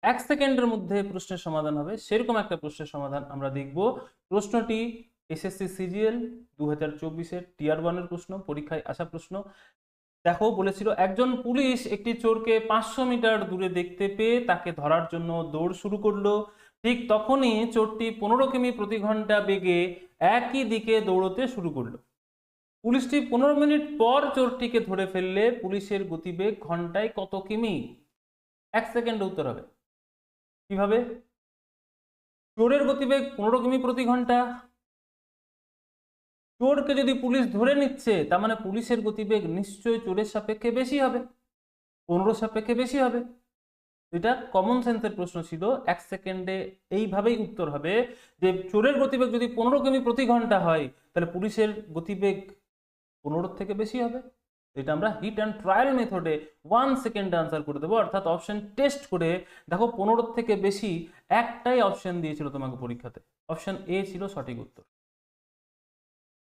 এক সেকেন্ডের মধ্যে প্রশ্নের সমাধান হবে, সেরকম একটা প্রশ্নের সমাধান আমরা দেখব। প্রশ্নটি এসএসসি সিজিএল 2024-এর টিয়ার 1 এর প্রশ্ন, পরীক্ষায় আসা প্রশ্ন। দেখো বলেছিল, একজন পুলিশ একটি চোরকে 500 মিটার দূরে দেখতে পেয়ে তাকে ধরার জন্য দৌড় শুরু করলো। ঠিক তখনই চোরটি 15 কিমি প্রতি ঘন্টা বেগে একই দিকে দৌড়তে শুরু করলো। পুলিশটি 15 মিনিট পর চোরটিকে ধরে ফেললে পুলিশের গতিবেগ ঘন্টায় কত কিমি? এক সেকেন্ড উত্তর হবে। কিভাবে? চোরের গতিবেগ 15 কিমি প্রতি ঘন্টা, চোরকে যদি পুলিশ ধরে নিচ্ছে তার মানে পুলিশের গতিবেগ নিশ্চয়ই চোরের সাপেক্ষে বেশি হবে, 15 সাপেক্ষে বেশি হবে। এটা কমন সেন্সের প্রশ্ন ছিল। এক সেকেন্ডে এইভাবেই উত্তর হবে যে চোরের গতিবেগ যদি 15 কিমি প্রতি ঘন্টা হয় তাহলে পুলিশের গতিবেগ 15 থেকে বেশি হবে। এটা আমরা হিট অ্যান্ড ট্রায়াল মেথডে 1 সেকেন্ডে আনসার করে দেবো, অর্থাৎ অপশন টেস্ট করে দেখো 15 থেকে বেশি একটাই অপশন দিয়েছিল তোমাকে পরীক্ষাতে, অপশন এ ছিল সঠিক উত্তর।